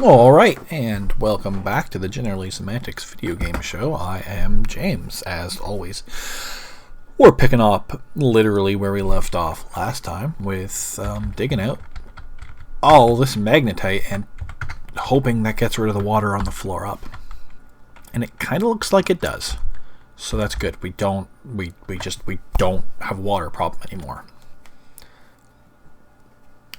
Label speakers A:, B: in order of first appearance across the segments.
A: Alright, and welcome back to the Generally Semantics video game show. I am James, as always. We're picking up literally where we left off last time with digging out all this magnetite and hoping that gets rid of the water on the floor up. And it kind of looks like it does. So that's good. We don't have water problem anymore.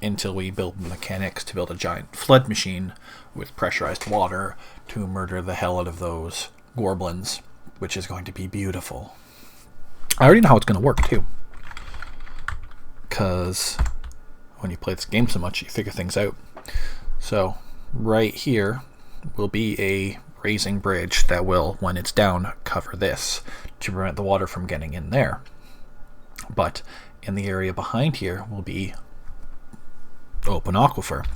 A: Until we build mechanics to build a giant flood machine with pressurized water to murder the hell out of those goblins, which is going to be beautiful. I already know how it's going to work too, because when you play this game so much, you figure things out. So right here will be a raising bridge that will, when it's down, cover this to prevent the water from getting in there. But in the area behind here will be open aquifer,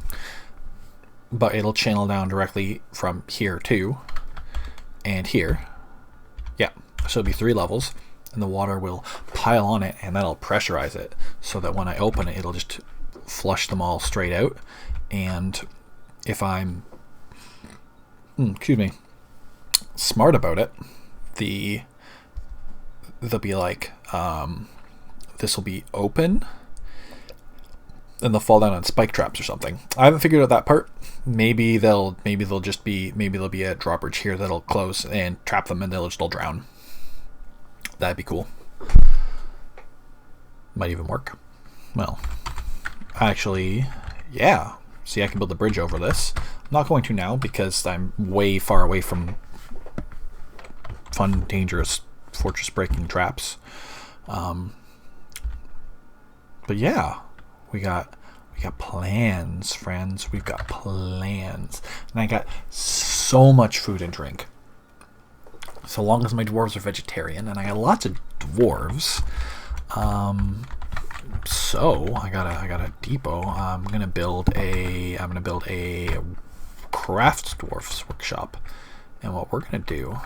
A: but it'll channel down directly from here too, and here. Yeah, so it'll be 3 levels, and the water will pile on it, and that'll pressurize it so that when I open it, it'll just flush them all straight out. And if I'm smart about it, they'll be like, this will be open and they'll fall down on spike traps or something. I haven't figured out that part. Maybe there'll be a drawbridge here that'll close and trap them and they'll just all drown. That'd be cool. Might even work. Well, actually, yeah. See, I can build a bridge over this. I'm not going to now because I'm way far away from fun, dangerous, fortress breaking traps. But yeah. We got plans, friends. We've got plans. And I got so much food and drink. So long as my dwarves are vegetarian, and I got lots of dwarves. So I got a depot. I'm gonna build a craft dwarfs workshop. And what we're gonna do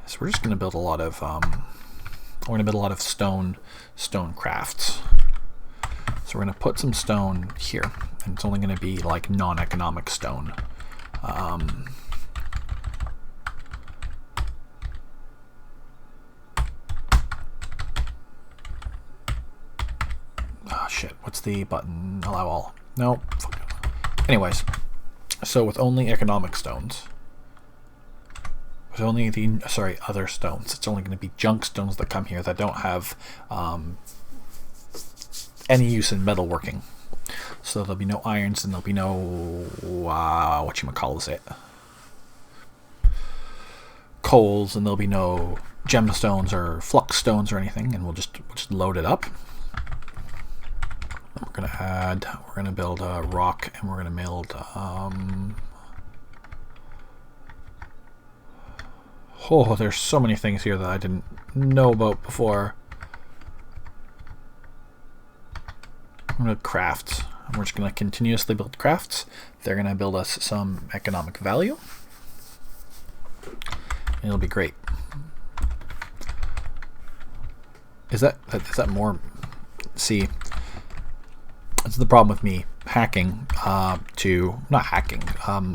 A: is we're just gonna build a lot of stone crafts. So we're going to put some stone here, and it's only going to be like non-economic stone. Oh shit, what's the button? Allow all. No. Anyways, so with only economic stones, with only other stones, it's only going to be junk stones that come here that don't have any use in metalworking. So there'll be no irons and there'll be no coals, and there'll be no gemstones or flux stones or anything, and we'll just load it up. We're gonna build a rock, and we're gonna build there's so many things here that I didn't know about before. I'm going to craft. We're just going to continuously build crafts. They're going to build us some economic value. And it'll be great. Is that more? See, that's the problem with me hacking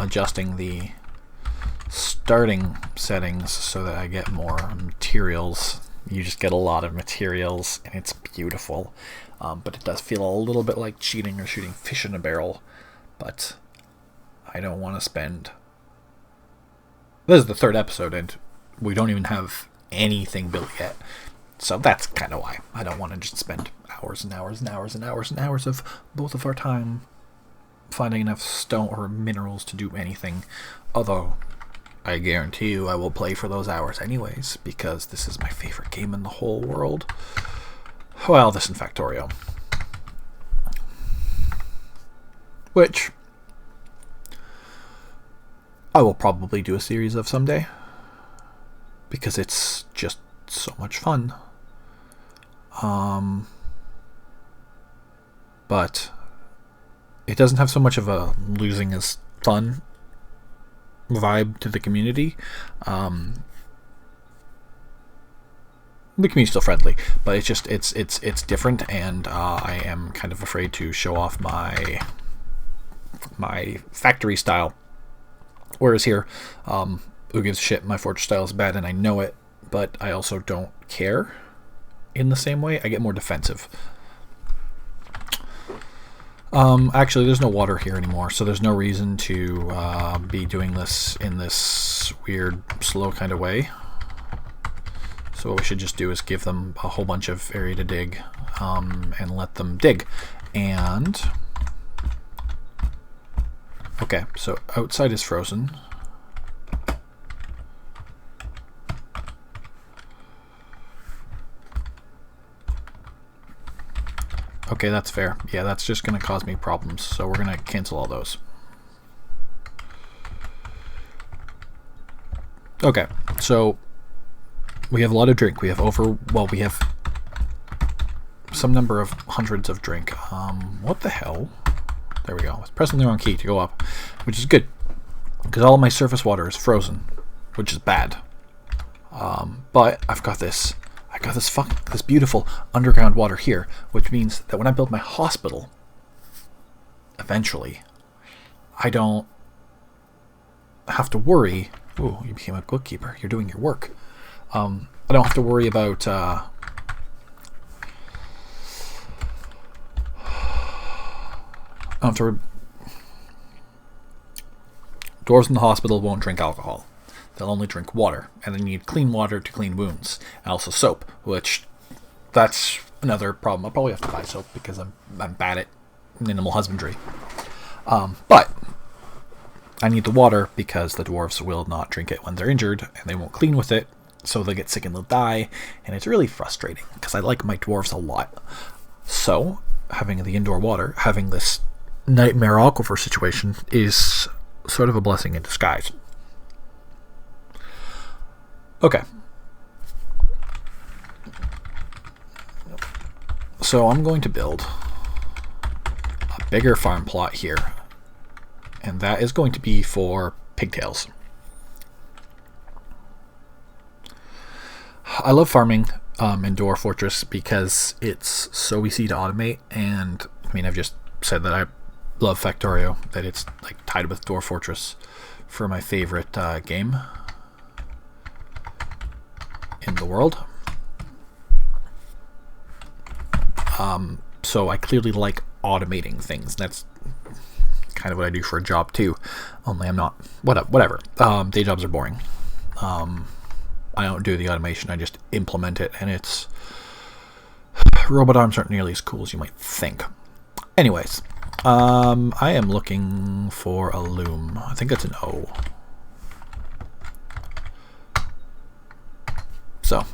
A: adjusting the starting settings so that I get more materials. You just get a lot of materials, and it's beautiful. But it does feel a little bit like cheating or shooting fish in a barrel. But I don't want to spend... This is the 3rd episode, and we don't even have anything built yet. So that's kind of why. I don't want to just spend hours and hours and hours and hours and hours of both of our time finding enough stone or minerals to do anything. Although, I guarantee you I will play for those hours anyways, because this is my favorite game in the whole world. Well, this and Factorio. Which I will probably do a series of someday, because it's just so much fun. But it doesn't have so much of a losing is fun vibe to the community. The community's still friendly, but it's just it's different, and I am kind of afraid to show off my my factory style. Whereas here, who gives a shit? My fortress style is bad and I know it, but I also don't care in the same way. I get more defensive. Actually, there's no water here anymore, so there's no reason to be doing this in this weird, slow kind of way. So what we should just do is give them a whole bunch of area to dig, and let them dig. And okay, so outside is frozen. Okay, that's fair. Yeah, that's just going to cause me problems, so we're going to cancel all those. Okay, so we have a lot of drink. We have we have some number of hundreds of drink. What the hell? There we go. I was pressing the wrong key to go up, which is good, because all of my surface water is frozen, which is bad. But I've got this. I got this beautiful underground water here, which means that when I build my hospital, eventually, I don't have to worry. Ooh, you became a bookkeeper. You're doing your work. I don't have to worry about I don't have to. Dwarves in the hospital won't drink alcohol. They'll only drink water, and they need clean water to clean wounds, and also soap, which that's another problem. I'll probably have to buy soap because I'm bad at animal husbandry. But I need the water because the dwarves will not drink it when they're injured, and they won't clean with it, so they'll get sick and they'll die, and it's really frustrating because I like my dwarves a lot. So having the indoor water, having this nightmare aquifer situation is sort of a blessing in disguise. Okay. So I'm going to build a bigger farm plot here, and that is going to be for pigtails. I love farming in Dwarf Fortress because it's so easy to automate, and I mean, I've just said that I love Factorio, that it's like tied with Dwarf Fortress for my favorite game in the world. So I clearly like automating things. That's kind of what I do for a job too. Only I'm not. Whatever. Day jobs are boring. I don't do the automation. I just implement it, and it's robot arms aren't nearly as cool as you might think. Anyways, I am looking for a loom. I think that's an O. So,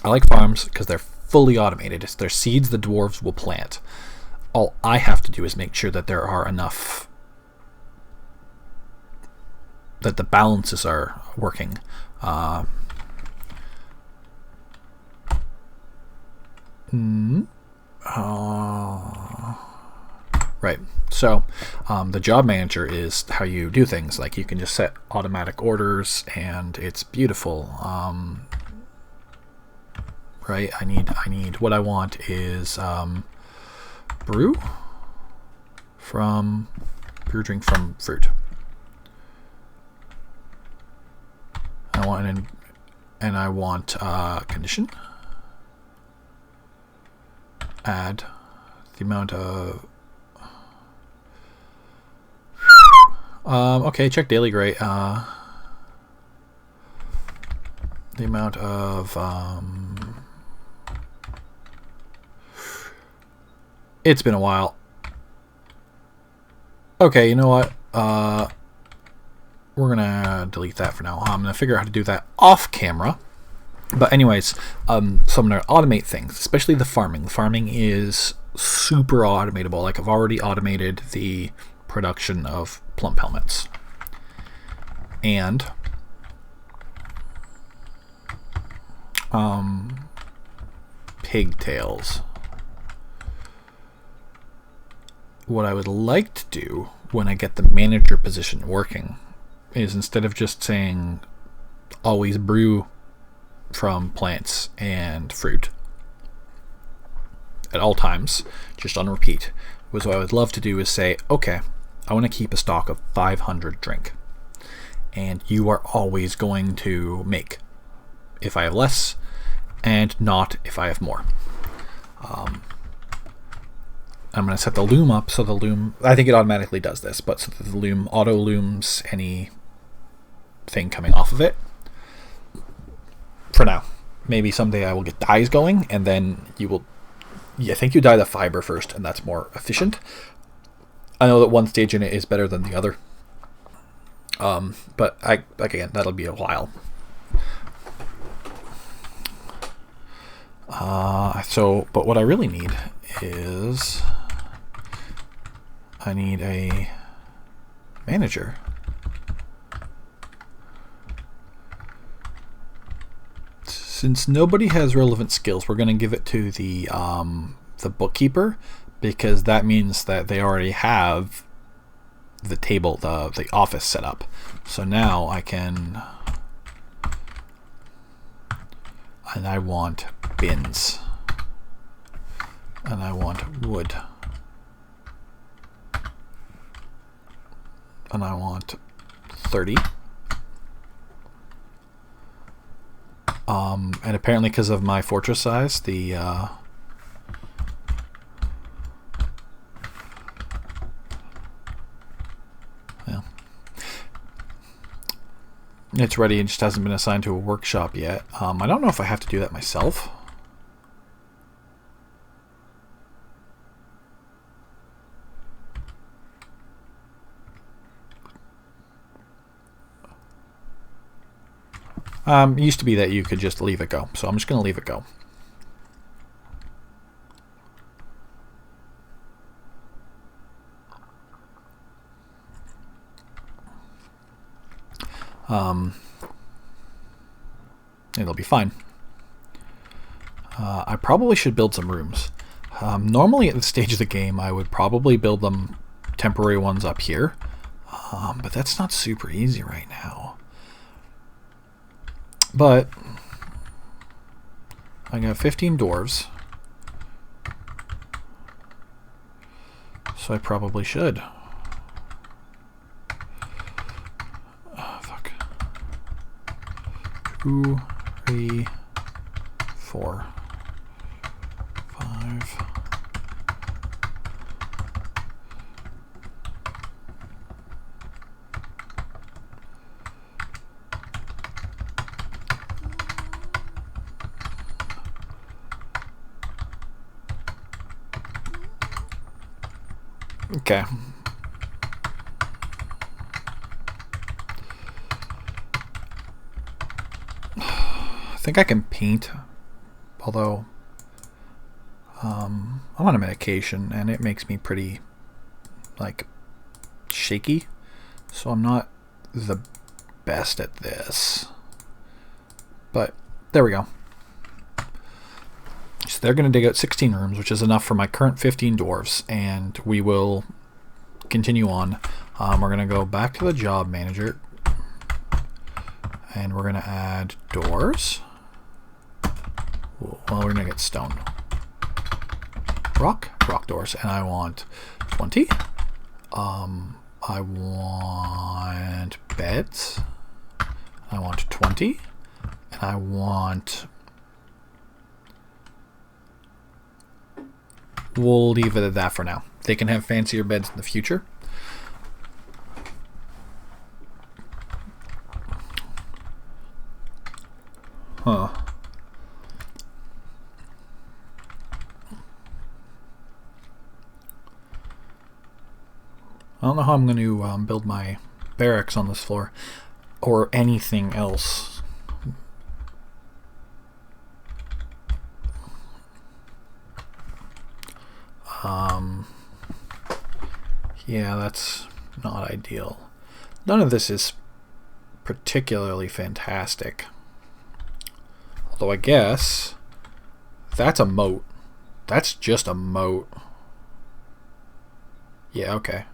A: I like farms because they're fully automated. They're seeds the dwarves will plant. All I have to do is make sure that there are enough, that the balances are working. Right. So, the job manager is how you do things. Like, you can just set automatic orders, and it's beautiful. Right. I need. What I want is brew drink from fruit. I want I want condition. Add the amount of. Okay, check daily. Great. The amount of it's been a while. Okay, you know what? We're gonna delete that for now. I'm gonna figure out how to do that off camera. But anyways, so I'm gonna automate things, especially the farming. The farming is super automatable. Like, I've already automated the production of plump helmets. And pigtails. What I would like to do when I get the manager position working is, instead of just saying always brew from plants and fruit at all times, just on repeat, what I would love to do is say, okay, I want to keep a stock of 500 drink. And you are always going to make if I have less, and not if I have more. I'm going to set the loom up so the loom, I think it automatically does this, but so that the loom auto looms anything coming off of it. For now. Maybe someday I will get dyes going, and then you will, I think you dye the fiber first, and that's more efficient. I know that one stage in it is better than the other. But again, that'll be a while. But what I really need is I need a manager. Since nobody has relevant skills, we're going to give it to the bookkeeper, because that means that they already have the table, the office set up. So now I can, and I want bins, and I want wood, and I want 30. And apparently because of my fortress size, the it's ready. It just hasn't been assigned to a workshop yet. I don't know if I have to do that myself. It used to be that you could just leave it go, so I'm just going to leave it go. It'll be fine. I probably should build some rooms. Normally at this stage of the game I would probably build them temporary ones up here, but that's not super easy right now. But I got 15 dwarves, so I probably should. Fuck. 2, 3, 4, 5. Okay. I think I can paint, although I'm on a medication and it makes me pretty shaky, so I'm not the best at this. But there we go. So they're going to dig out 16 rooms, which is enough for my current 15 dwarves, and we will continue on. We're going to go back to the job manager, and we're going to add doors. Well, we're going to get stone. Rock doors, and I want 20. I want beds. I want 20, and I want... We'll leave it at that for now. They can have fancier beds in the future. Huh. I don't know how I'm going to build my barracks on this floor or anything else. Yeah, that's not ideal. None of this is particularly fantastic. Although I guess that's a moat. That's just a moat. Yeah, okay.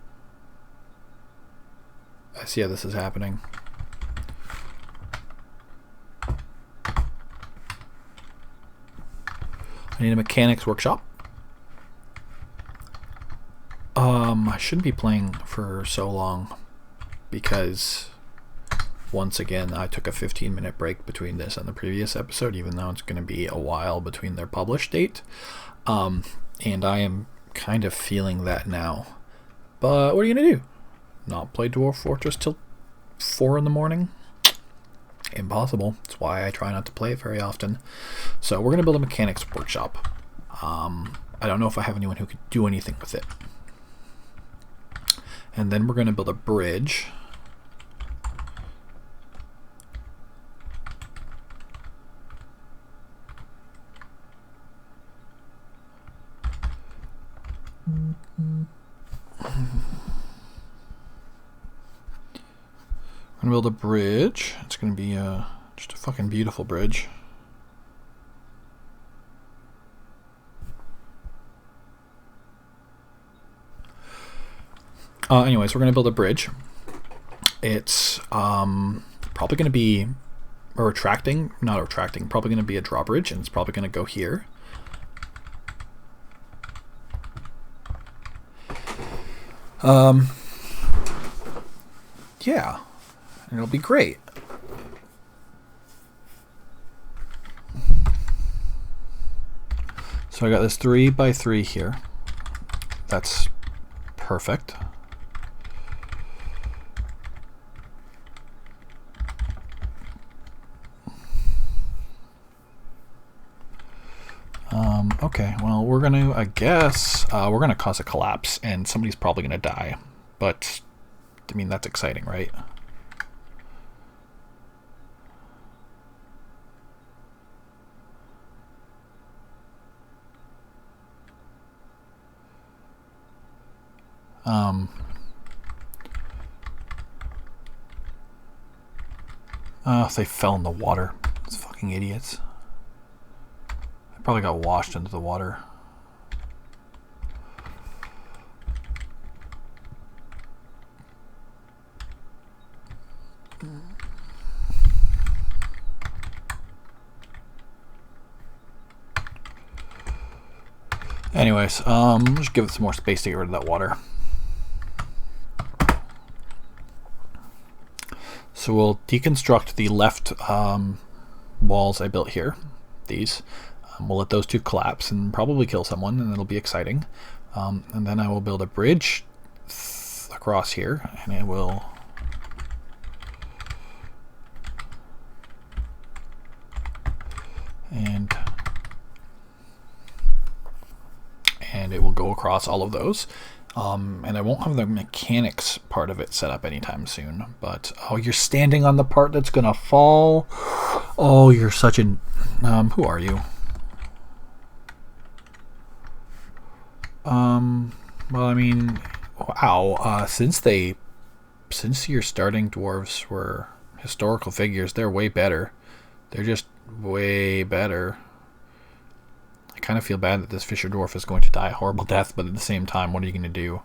A: I see how this is happening. I need a mechanics workshop. I shouldn't be playing for so long because once again I took a 15-minute break between this and the previous episode, even though it's going to be a while between their published date. And I am kind of feeling that now. But what are you going to do? Not play Dwarf Fortress till 4 in the morning? Impossible. That's why I try not to play it very often. So we're going to build a mechanics workshop. I don't know if I have anyone who could do anything with it. And then we're going to build a bridge. We're going to build a bridge. It's going to be just a fucking beautiful bridge. Anyways, we're going to build a bridge. It's probably going to be probably going to be a drawbridge, and it's probably going to go here. Yeah, and it'll be great. So I got this 3x3 here. That's perfect. Okay, well, we're going to, I guess, we're going to cause a collapse, and somebody's probably going to die. But, I mean, that's exciting, right? They fell in the water. Those fucking idiots. They probably got washed into the water. Anyways, just give it some more space to get rid of that water. So we'll deconstruct the left walls I built here. These. We'll let those two collapse and probably kill someone, and it'll be exciting. And then I will build a bridge across here, and it will... And it will go across all of those. And I won't have the mechanics part of it set up anytime soon. But, oh, you're standing on the part that's going to fall. Oh, you're such an... who are you? Well, I mean, wow. Since your starting dwarves were historical figures, they're way better. They're just way better. I kind of feel bad that this Fisher Dwarf is going to die a horrible death, but at the same time, what are you going to do?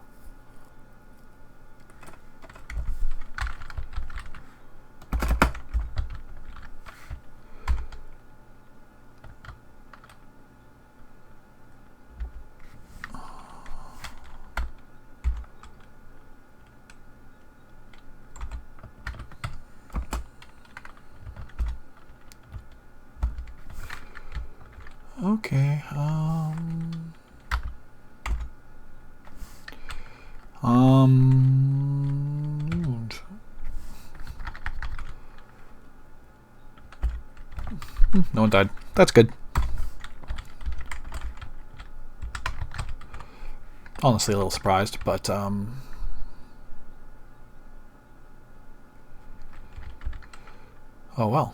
A: Okay, no one died. That's good. Honestly, a little surprised, but oh well.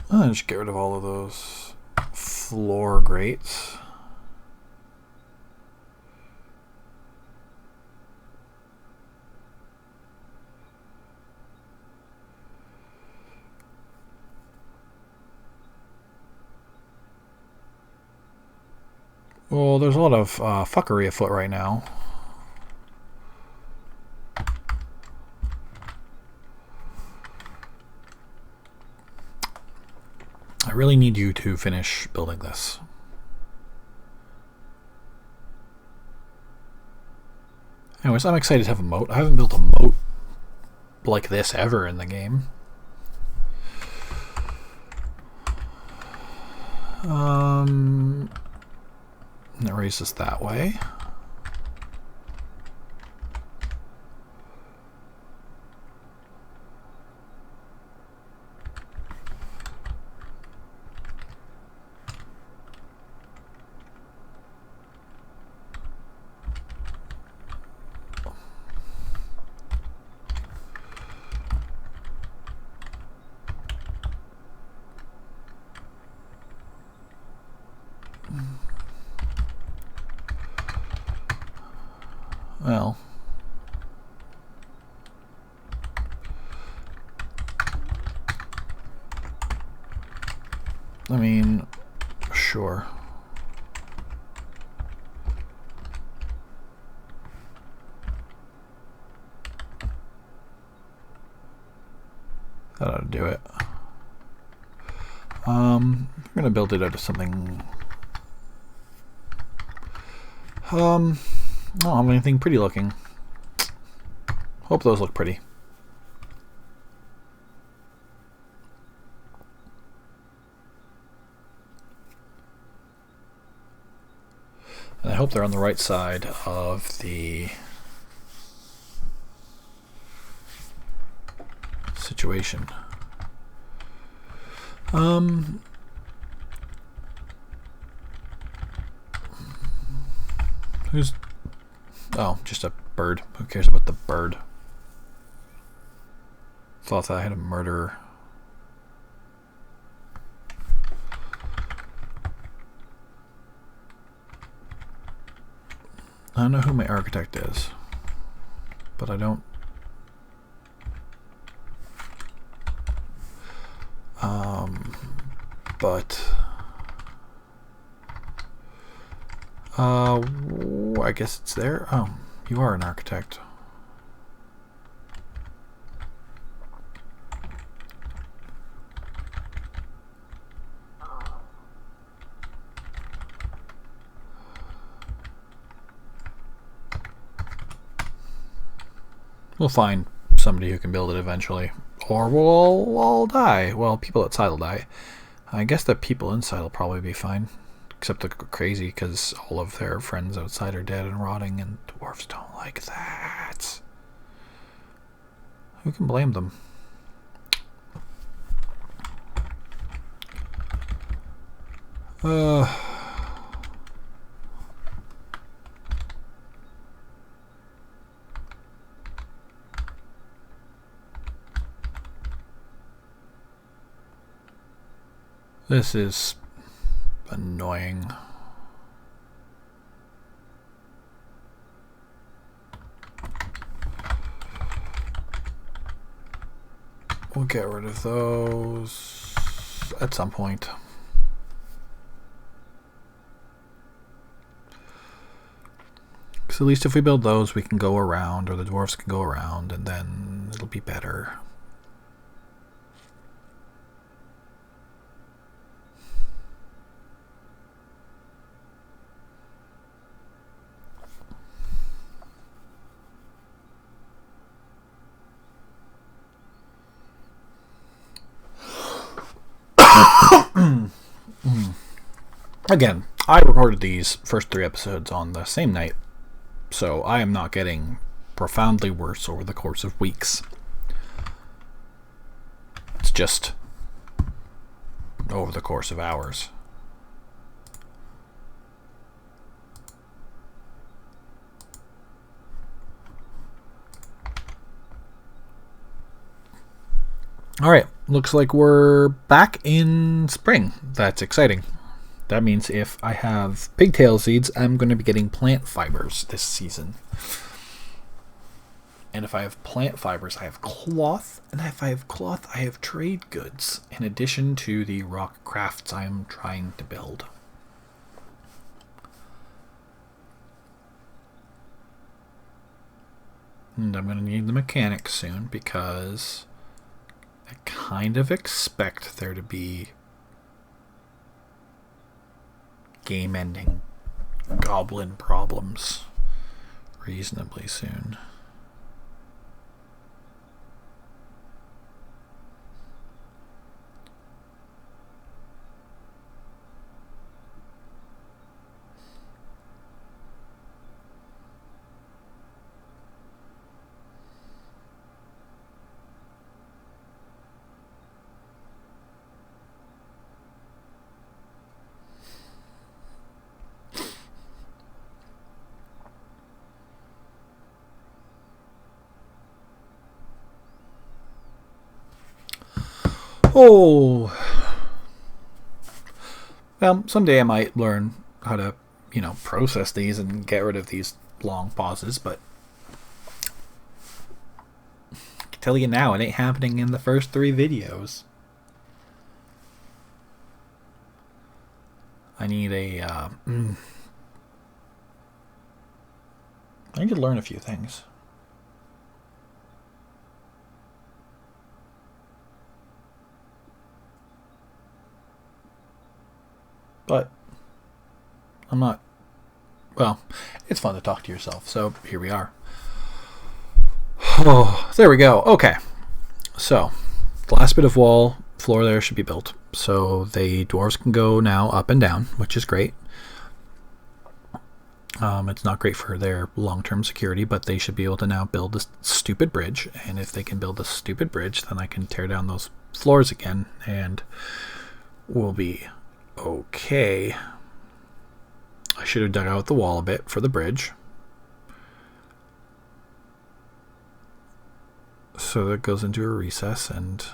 A: I'll just get rid of all of those floor grates. Well, there's a lot of fuckery afoot right now. I really need you to finish building this. Anyways, I'm excited to have a moat. I haven't built a moat like this ever in the game. That raises that way. Well, I mean, sure. That ought to do it. I'm gonna build it out of something. I don't have anything pretty looking. Hope those look pretty. And I hope they're on the right side of the situation. Who's... Oh, just a bird. Who cares about the bird? Thought that I had a murderer. I don't know who my architect is, but I don't... I guess it's there. Oh, you are an architect. We'll find somebody who can build it eventually. Or we'll all die. Well, people outside will die. I guess the people inside will probably be fine. Except they're crazy because all of their friends outside are dead and rotting, and dwarves don't like that. Who can blame them? This is annoying. We'll get rid of those at some point. Because at least if we build those, we can go around, or the dwarves can go around, and then it'll be better. Again, I recorded these first 3 episodes on the same night, so I am not getting profoundly worse over the course of weeks. It's just over the course of hours. Alright, looks like we're back in spring. That's exciting. That means if I have pigtail seeds, I'm going to be getting plant fibers this season. And if I have plant fibers, I have cloth. And if I have cloth, I have trade goods, in addition to the rock crafts I am trying to build. And I'm going to need the mechanics soon, because I kind of expect there to be game-ending goblin problems reasonably soon. Oh, well, someday I might learn how to, process these and get rid of these long pauses, but I can tell you now, it ain't happening in the first 3 videos. I need I need to learn a few things. But I'm not... Well, it's fun to talk to yourself, so here we are. Oh, there we go. Okay. So, the last bit of floor there should be built. So the dwarves can go now up and down, which is great. It's not great for their long-term security, but they should be able to now build this stupid bridge. And if they can build this stupid bridge, then I can tear down those floors again, and we'll be okay. I should have dug out the wall a bit for the bridge. So that goes into a recess, and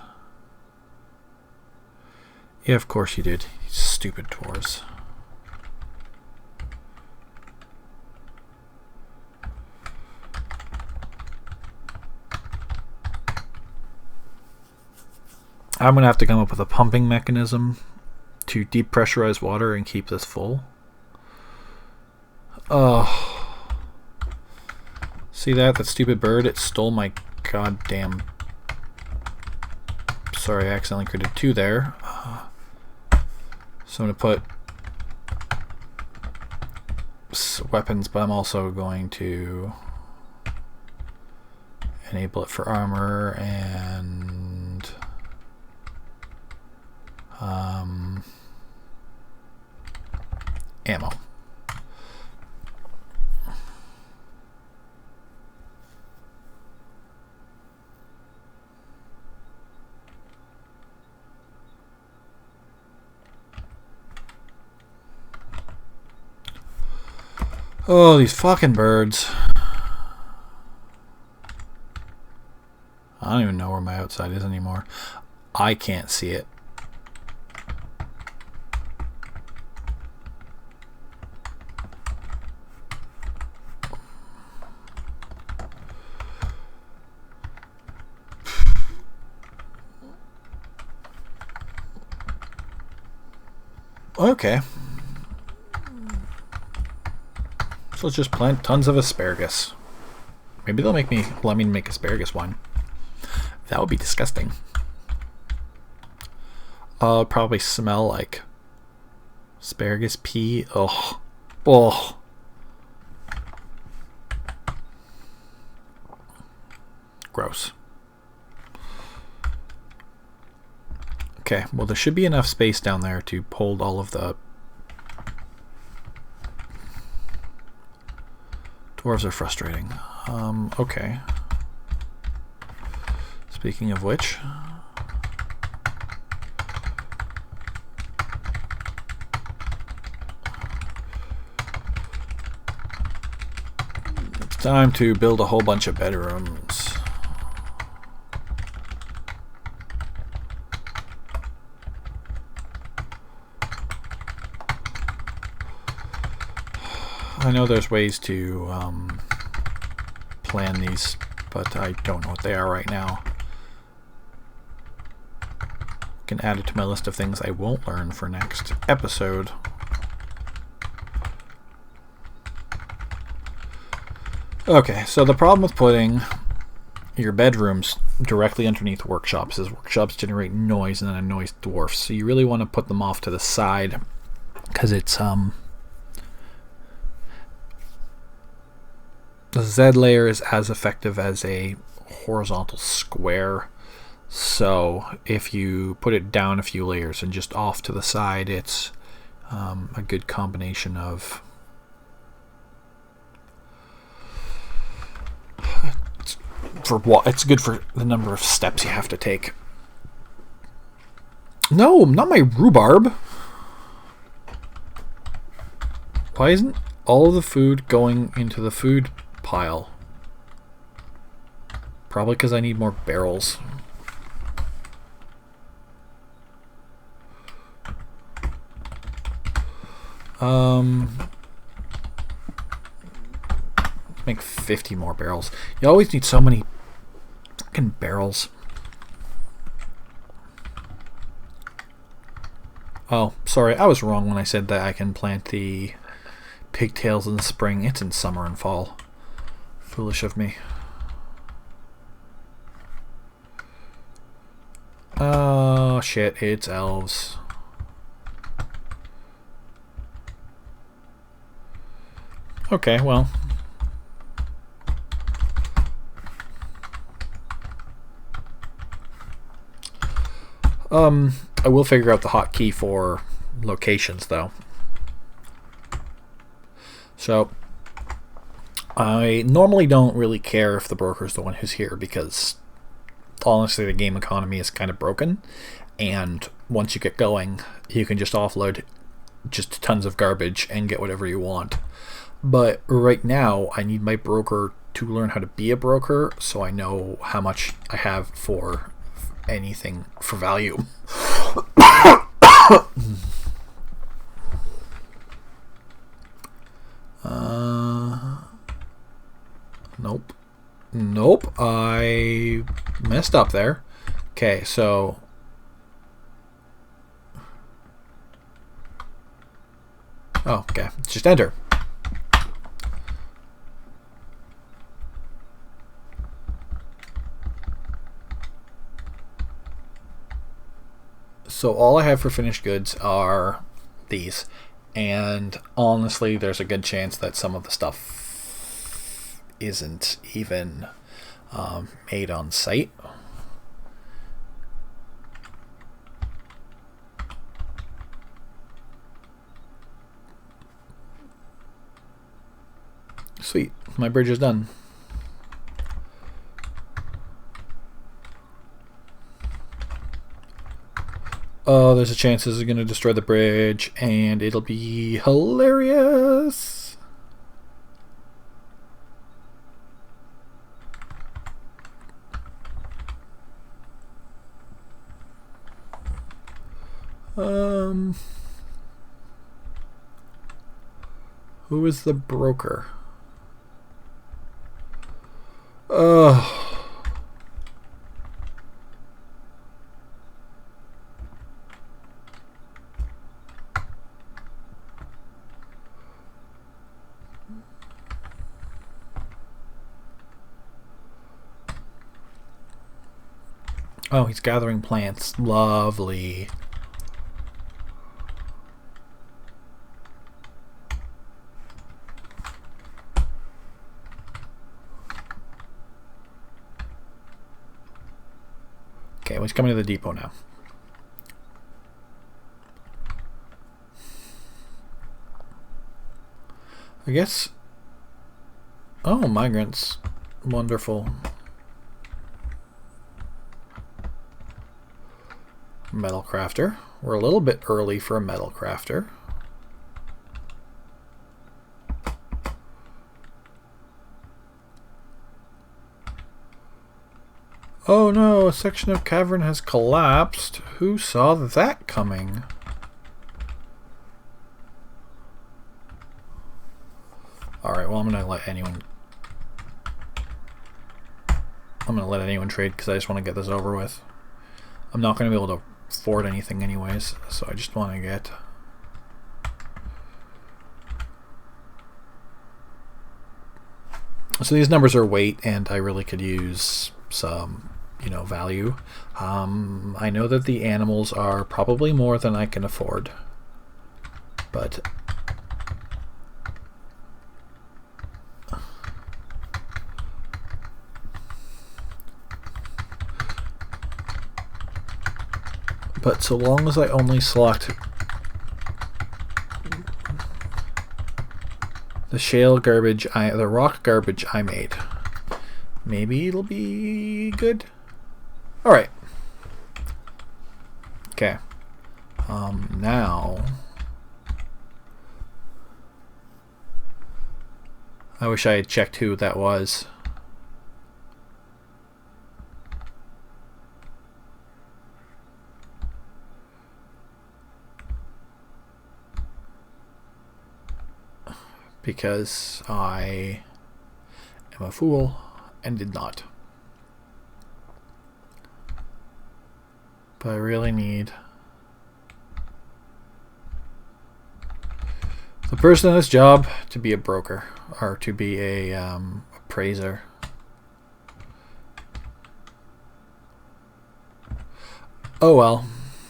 A: yeah, of course you did. Stupid dwarves. I'm going to have to come up with a pumping mechanism to depressurize water and keep this full. Oh. See that? That stupid bird? It stole my goddamn... Sorry, I accidentally created 2 there. So I'm going to put weapons, but I'm also going to enable it for armor and ammo. Oh, these fucking birds. I don't even know where my outside is anymore. I can't see it. Okay. So let's just plant tons of asparagus. Maybe they'll let me make asparagus wine. That would be disgusting. Probably smell like asparagus pea. Ugh. Ugh. Gross. Okay, well there should be enough space down there to hold all of the... Dwarves are frustrating. Okay. Speaking of which... It's time to build a whole bunch of bedrooms. I know there's ways to plan these, but I don't know what they are right now. I can add it to my list of things I won't learn for next episode. Okay, so the problem with putting your bedrooms directly underneath workshops is workshops generate noise and then annoys dwarfs. So you really want to put them off to the side because it's the Z layer is as effective as a horizontal square. So if you put it down a few layers and just off to the side, it's a good combination of... It's good for the number of steps you have to take. No, not my rhubarb. Why isn't all of the food going into the food pile? Probably because I need more barrels. Make 50 more barrels. You always need so many fucking barrels. Oh, sorry, I was wrong when I said that I can plant the pigtails in the spring. It's in summer and fall. Foolish of me. Oh shit, it's elves. Okay, well. I will figure out the hotkey for locations though. So I normally don't really care if the broker's the one who's here, because honestly the game economy is kind of broken, and once you get going you can just offload just tons of garbage and get whatever you want. But right now I need my broker to learn how to be a broker, so I know how much I have for anything for value. Nope, I messed up there. Okay, so okay, just enter. So all I have for finished goods are these, and honestly there's a good chance that some of the stuff isn't even made on site. Sweet, my bridge is done. Oh, there's a chance this is going to destroy the bridge, and it'll be hilarious. Who is the broker? Oh, he's gathering plants. Lovely. Okay, well, he's coming to the depot now. I guess... Oh, migrants. Wonderful. Metal crafter. We're a little bit early for a metal crafter. Oh no, a section of cavern has collapsed. Who saw that coming? Alright, well I'm gonna let anyone trade because I just want to get this over with. I'm not going to be able to afford anything anyways, so I just want to get... So these numbers are weight, and I really could use some, value. I know that the animals are probably more than I can afford, but But so long as I only select the shale garbage, the rock garbage I made, maybe it'll be good. All right. Okay. Now I wish I had checked who that was. Because I am a fool and did not. But I really need the person in this job to be a broker or to be a appraiser. Oh well,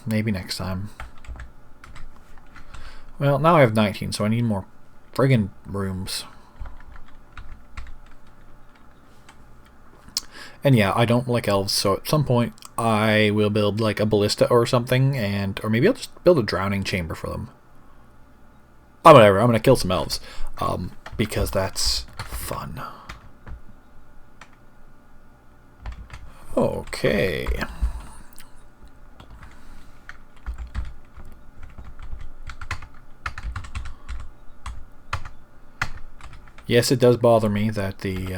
A: maybe next time. Well, now I have 19, so I need more friggin' rooms. And yeah, I don't like elves, so at some point I will build like a ballista or something, or maybe I'll just build a drowning chamber for them. Oh, whatever, I'm gonna kill some elves, because that's fun. Okay. Yes, it does bother me that the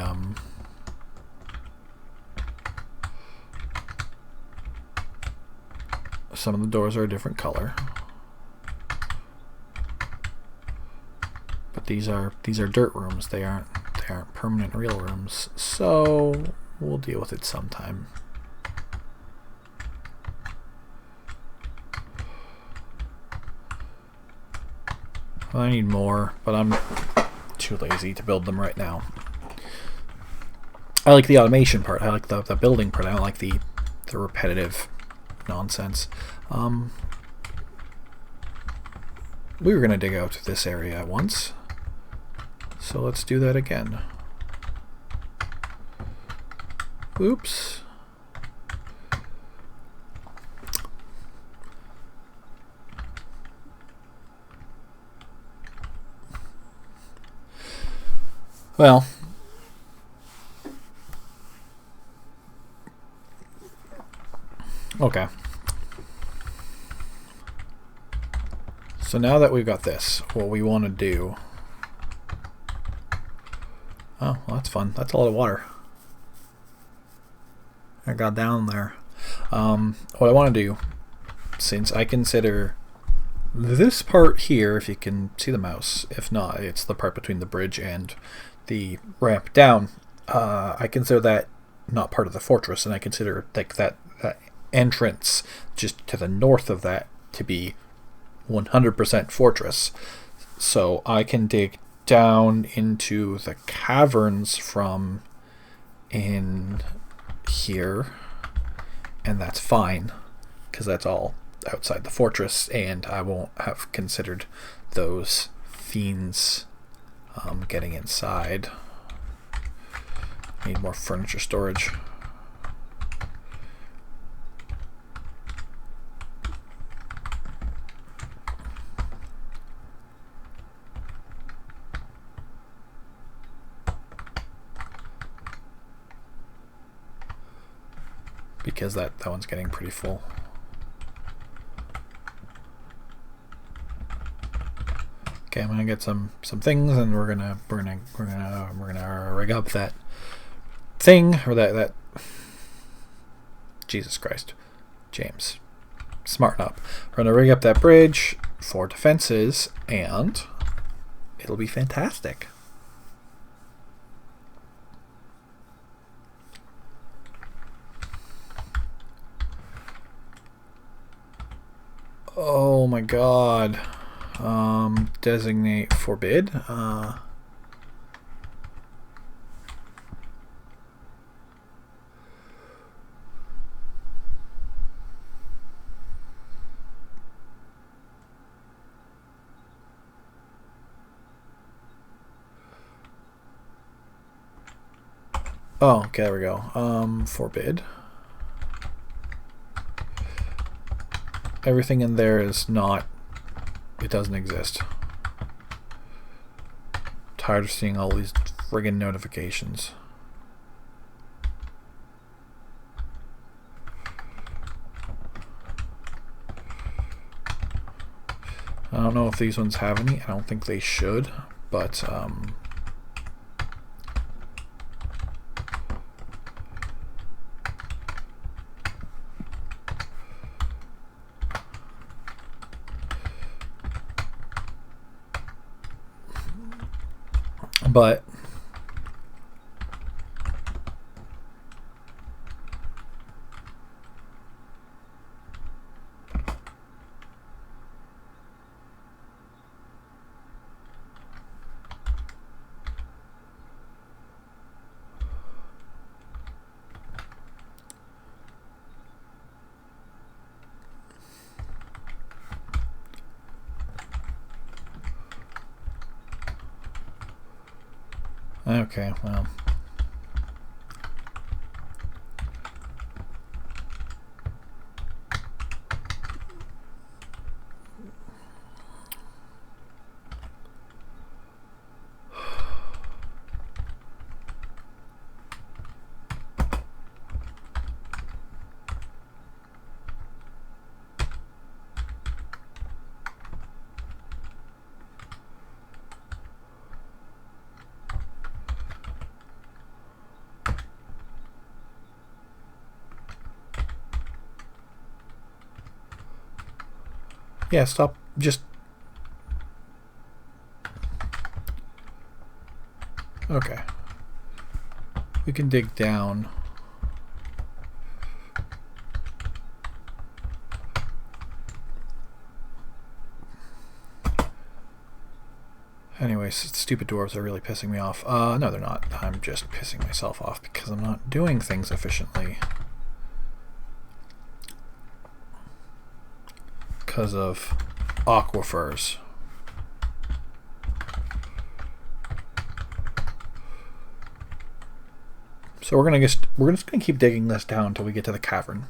A: some of the doors are a different color. But these are dirt rooms. They aren't permanent real rooms. So we'll deal with it sometime. I need more, but I'm too lazy to build them right now. I like the automation part. I like the building part. I don't like the repetitive nonsense. We were going to dig out this area once, so let's do that again. Oops. Well, okay. So now that we've got this, what we want to do... Oh, well, that's fun. That's a lot of water. I got down there. What I want to do, since I consider this part here, if you can see the mouse, if not, it's the part between the bridge and the ramp down, I consider that not part of the fortress, and I consider like that entrance just to the north of that to be 100% fortress. So I can dig down into the caverns from in here, and that's fine because that's all outside the fortress, and I won't have considered those fiends getting inside. Need more furniture storage. Because that one's getting pretty full. Okay, I'm gonna get some things, and we're gonna rig up that thing, or that Jesus Christ, James, smarten up. We're gonna rig up that bridge for defenses, and it'll be fantastic. Oh my god. Designate forbid. Oh, okay, there we go. Forbid. Everything in there is not... It doesn't exist. Tired of seeing all these friggin' notifications. I don't know if these ones have any. I don't think they should, but okay, well. Yeah, stop. Just... Okay. We can dig down. Anyways, stupid dwarves are really pissing me off. No, they're not. I'm just pissing myself off because I'm not doing things efficiently. Because of aquifers. So we're just gonna keep digging this down until we get to the cavern.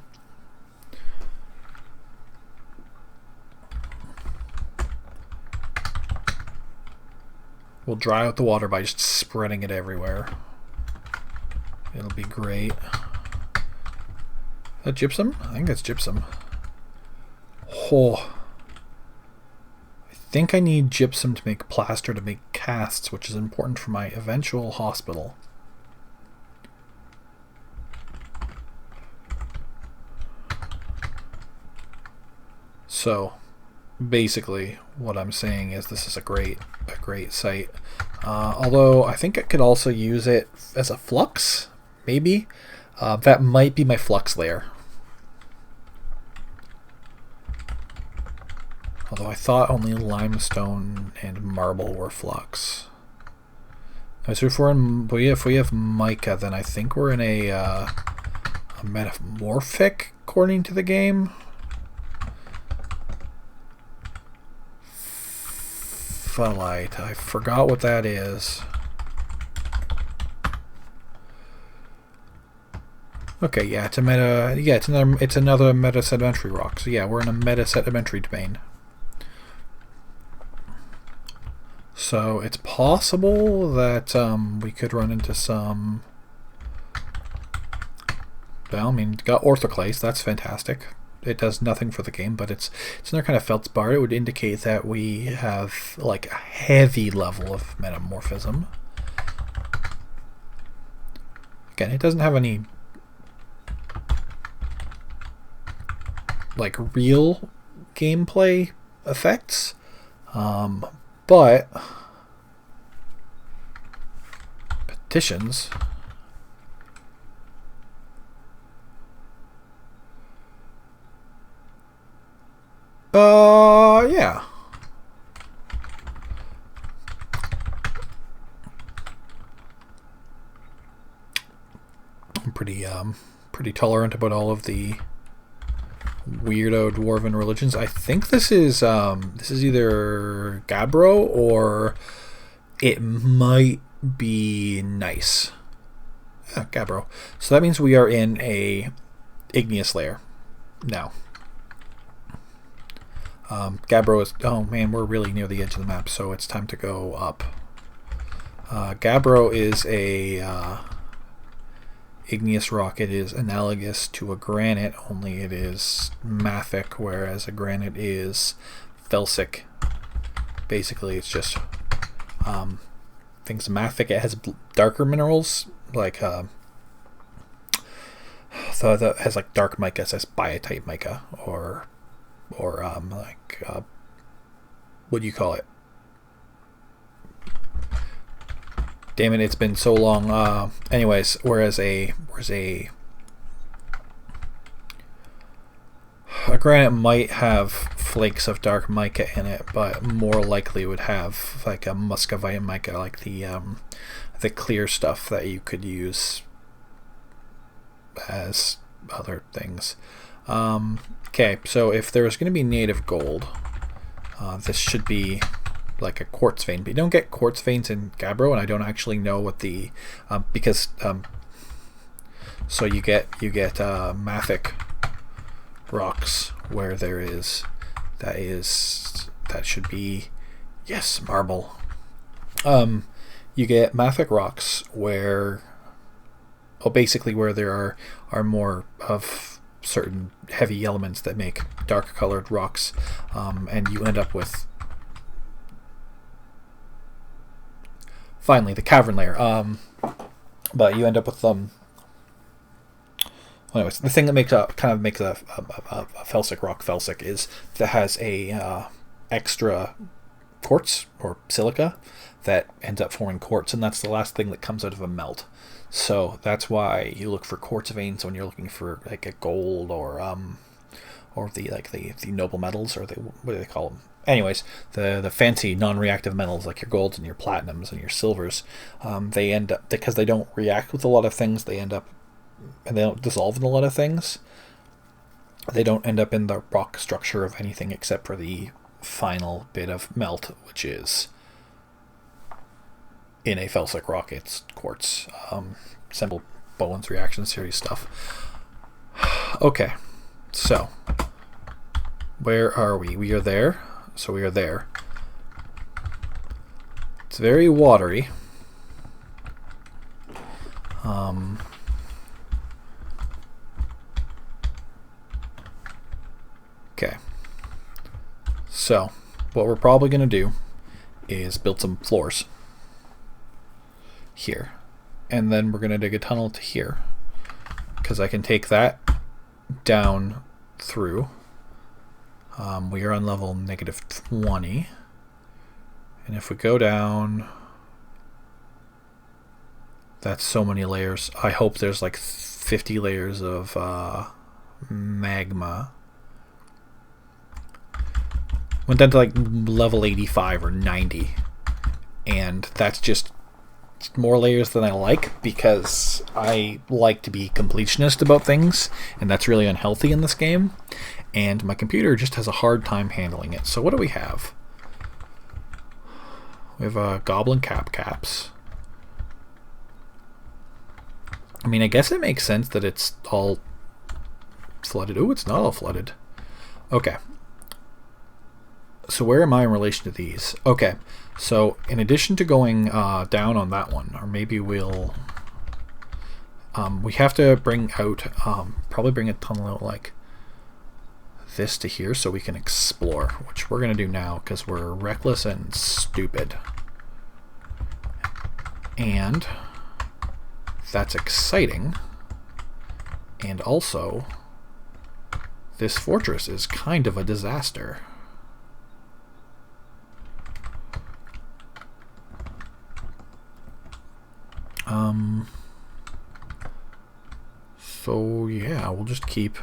A: We'll dry out the water by just spreading it everywhere. It'll be great. Is that gypsum? I think that's gypsum. Oh. I think I need gypsum to make plaster to make casts, which is important for my eventual hospital. So, basically, what I'm saying is this is a great site. Although I think I could also use it as a flux, maybe. That might be my flux layer. Although I thought only limestone and marble were flux. So if we have mica, then I think we're in a metamorphic, according to the game. Phyllite. I forgot what that is. Okay, yeah, it's another meta sedimentary rock. So yeah, we're in a meta sedimentary domain. So it's possible that we could run into some. Well, I mean, got orthoclase. That's fantastic. It does nothing for the game, but it's another kind of feldspar. It would indicate that we have like a heavy level of metamorphism. Again, it doesn't have any like real gameplay effects, but petitions. Yeah. I'm pretty tolerant about all of the weirdo dwarven religions. I think this is either Gabbro or it might be nice. Yeah, Gabbro. So that means we are in a igneous layer now. Gabbro is... Oh man, we're really near the edge of the map, so it's time to go up. Gabbro is a igneous rock. It is analogous to a granite, only it is mafic, whereas a granite is felsic. Basically, it's just things mafic. It has darker minerals, like so that has like dark mica, it says biotite mica, or what do you call it? Damn it, it's been so long. Anyways, whereas a granite might have flakes of dark mica in it, but more likely would have like a muscovite mica, like the clear stuff that you could use as other things. Okay, so if there's going to be native gold, this should be like a quartz vein, but you don't get quartz veins in Gabbro, and I don't actually know what the because so you get mafic rocks where there is that should be, yes, marble. You get mafic rocks where, well, basically where there are more of certain heavy elements that make dark colored rocks, and you end up with finally the cavern layer, but you end up with anyways, the thing that makes a felsic rock felsic is that has a extra quartz or silica that ends up forming quartz, and that's the last thing that comes out of a melt. So that's why you look for quartz veins when you're looking for like a gold or the noble metals, or what do they call them? Anyways, the fancy non-reactive metals like your golds and your platinums and your silvers, they end up, because they don't react with a lot of things, they end up, and they don't dissolve in a lot of things, they don't end up in the rock structure of anything except for the final bit of melt, which is in a felsic rock. It's quartz. Simple Bowen's reaction series stuff. Okay, so where are we? We are there. So we are there. It's very watery. Okay. So what we're probably going to do is build some floors here, and then we're going to dig a tunnel to here, because I can take that down through. We are on level -20, and if we go down, that's so many layers. I hope there's like 50 layers of magma. Went down to like level 85 or 90, and that's just more layers than I like, because I like to be completionist about things, and that's really unhealthy in this game, and my computer just has a hard time handling it. So what do we have? We have goblin caps. I mean, I guess it makes sense that it's all flooded. Oh, it's not all flooded. Okay. So where am I in relation to these? Okay, so in addition to going down on that one, or maybe we'll... we have to bring out... probably bring a tunnel out like this to here so we can explore, which we're going to do now because we're reckless and stupid. And that's exciting. And also, this fortress is kind of a disaster. So yeah, we'll just keep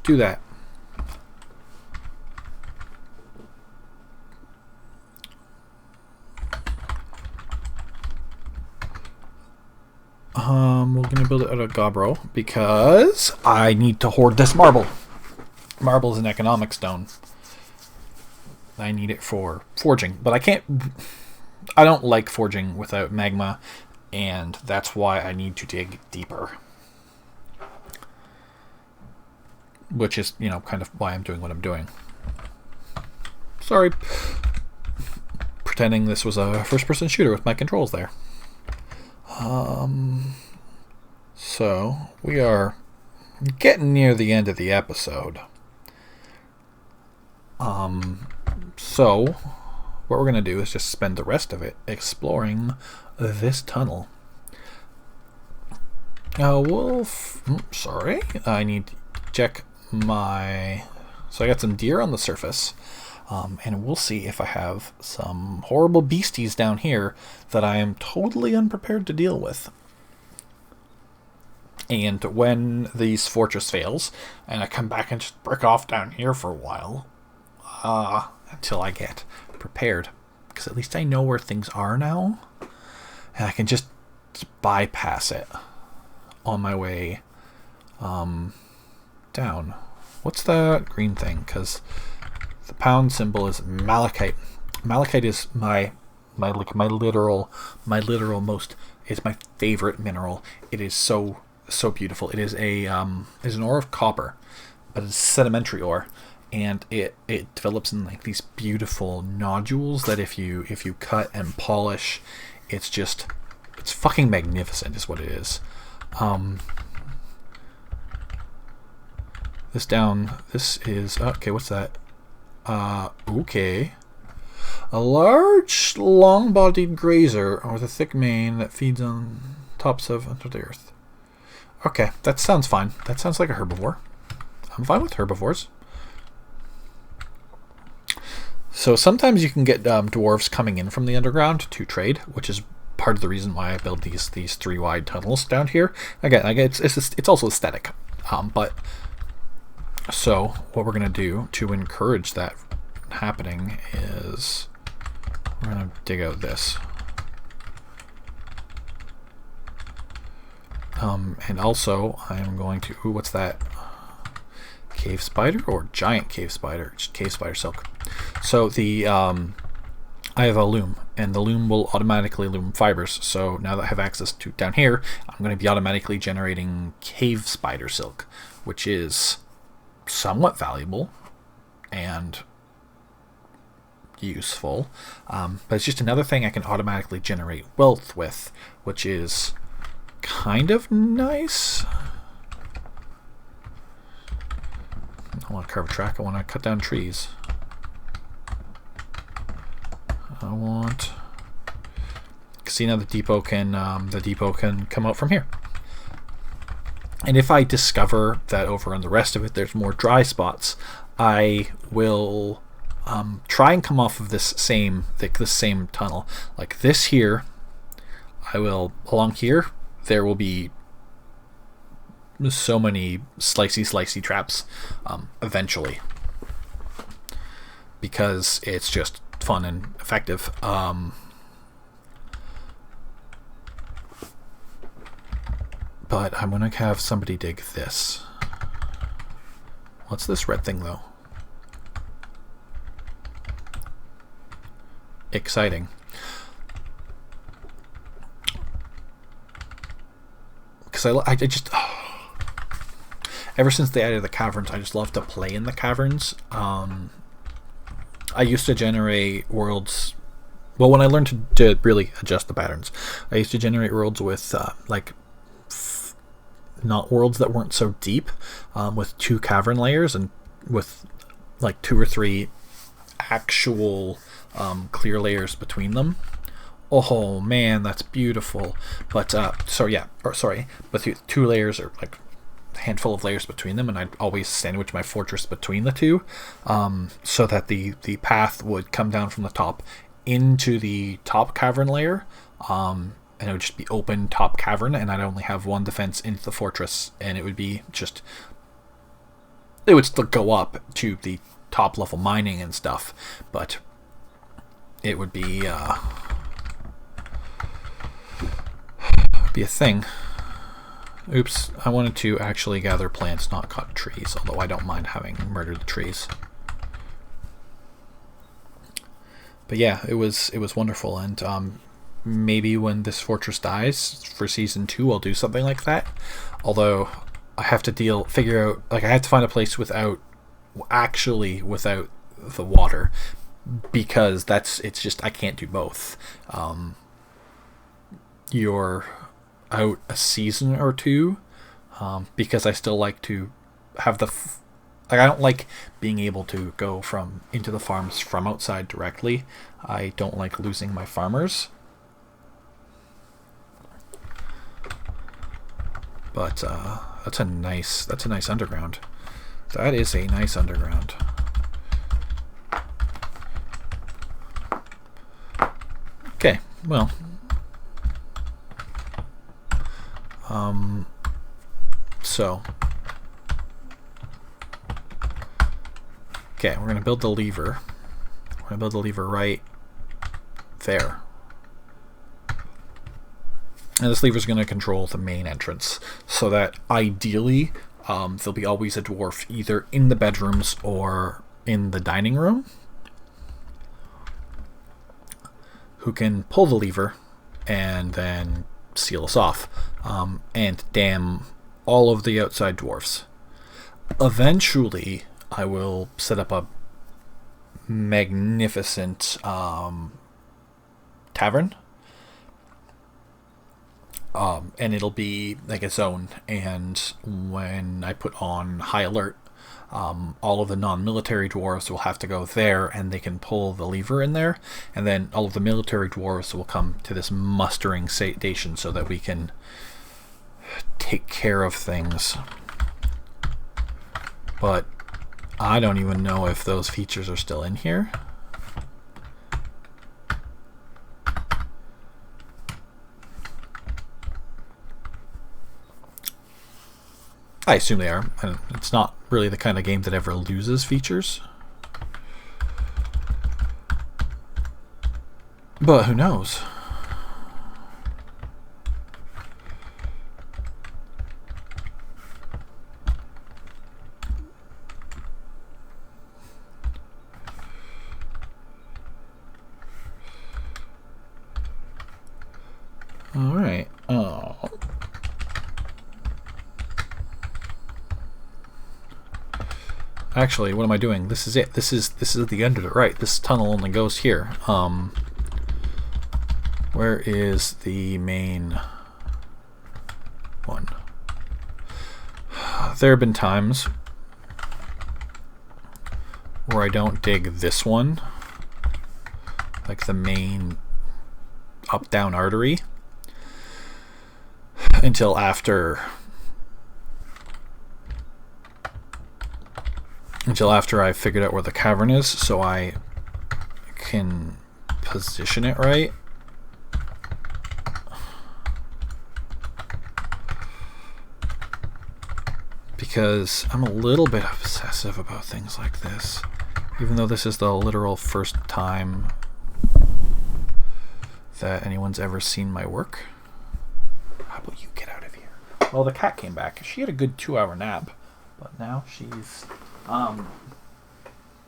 A: do that. We're gonna build it out of Gabbro because I need to hoard this marble. Marble is an economic stone. I need it for forging, but I don't like forging without magma, and that's why I need to dig deeper. which is, you know, kind of why I'm doing what I'm doing. Sorry. Pretending this was a first-person shooter with my controls there. So, we are getting near the end of the episode. So, what we're going to do is just spend the rest of it exploring this tunnel. Sorry. I need to check my... So I got some deer on the surface. And we'll see if I have some horrible beasties down here that I am totally unprepared to deal with. And when these fortress fails, and I come back and just break off down here for a while, until I get prepared. Because at least I know where things are now, and I can just bypass it on my way down. What's that green thing? Because the pound symbol is malachite. Malachite is my literal is my favorite mineral. It is so beautiful. It is an ore of copper, but it's sedimentary ore, and it develops in like these beautiful nodules that if you cut and polish, it's fucking magnificent is what it is. This is okay. What's that? Okay. A large, long-bodied grazer with a thick mane that feeds on tops of under the earth. Okay, that sounds fine. That sounds like a herbivore. I'm fine with herbivores. So sometimes you can get dwarves coming in from the underground to trade, which is part of the reason why I build these 3 wide tunnels down here. Again, it's also aesthetic, but. So what we're going to do to encourage that happening is we're going to dig out this. And also I'm going to, what's that? Cave spider or giant cave spider? Cave spider silk. So I have a loom, and the loom will automatically loom fibers. So now that I have access to down here, I'm going to be automatically generating cave spider silk, which is somewhat valuable and useful, but it's just another thing I can automatically generate wealth with, which is kind of nice. I want to carve a track. I want to cut down trees. I want... See, now the depot can come out from here. And if I discover that over on the rest of it there's more dry spots, I will try and come off of this same tunnel. Like this here, I will, along here, there will be so many slicey traps eventually. Because it's just fun and effective. But I'm going to have somebody dig this. What's this red thing, though? Exciting. Because I just... Ever since they added the caverns, I just love to play in the caverns. I used to generate worlds... Well, when I learned to really adjust the patterns, I used to generate worlds with, not worlds that weren't so deep, with 2 cavern layers and with like 2 or 3 actual clear layers between them. Oh man, that's beautiful. But but 2 layers or like a handful of layers between them, and I'd always sandwich my fortress between the 2, so that the path would come down from the top into the top cavern layer. And it would just be open top cavern, and I'd only have 1 defense into the fortress, and it would be just... It would still go up to the top level mining and stuff, but it would be a thing. Oops, I wanted to actually gather plants, not cut trees, although I don't mind having murdered the trees. But yeah, it was wonderful, and maybe when this fortress dies for season 2 I'll do something like that. Although I have to figure out, like, I have to find a place without the water, because it's just, I can't do both. You're out a season or two, because I still like to have like, I don't like being able to go into the farms from outside directly. I don't like losing my farmers. But that's a nice underground. That is a nice underground. Okay, well, so, okay, we're gonna build the lever. We're gonna build the lever right there. And this lever is going to control the main entrance, so that ideally there'll be always a dwarf either in the bedrooms or in the dining room who can pull the lever and then seal us off, and dam all of the outside dwarfs. Eventually, I will set up a magnificent tavern. And it'll be like its own, and when I put on high alert, all of the non-military dwarves will have to go there, and they can pull the lever in there, and then all of the military dwarves will come to this mustering station so that we can take care of things. But I don't even know if those features are still in here. I assume they are. It's not really the kind of game that ever loses features. But who knows? All right. Actually, what am I doing? This is it. This is the end of it, right? This tunnel only goes here. Where is the main one? There have been times where I don't dig this one, like the main up-down artery, until after I figured out where the cavern is, so I can position it right. Because I'm a little bit obsessive about things like this, even though this is the literal first time that anyone's ever seen my work. How about you get out of here? Well, the cat came back. She had a good 2-hour nap, but now she's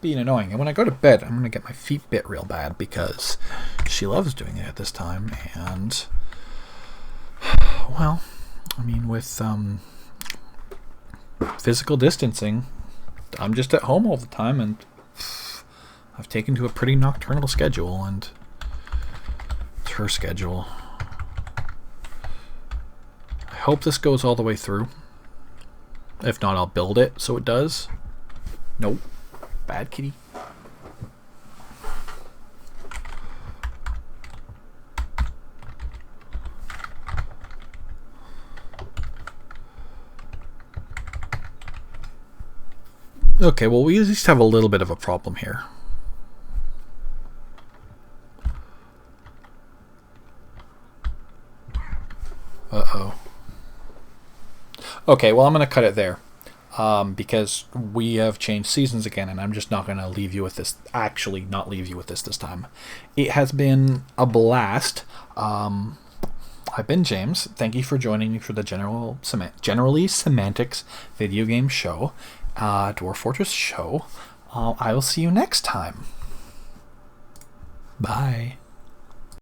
A: being annoying. And when I go to bed, I'm going to get my feet bit real bad because she loves doing it at this time. And, well, I mean, with physical distancing, I'm just at home all the time, and I've taken to a pretty nocturnal schedule, and it's her schedule. I hope this goes all the way through. If not, I'll build it so it does. Nope. Bad kitty. Okay, well, we at least have a little bit of a problem here. Uh-oh. Okay, well, I'm going to cut it there. Because we have changed seasons again, and I'm just not going to leave you with this. Actually, not leave you with this time. It has been a blast. I've been James. Thank you for joining me for the Generally Semantics video game show, Dwarf Fortress show. I will see you next time. Bye.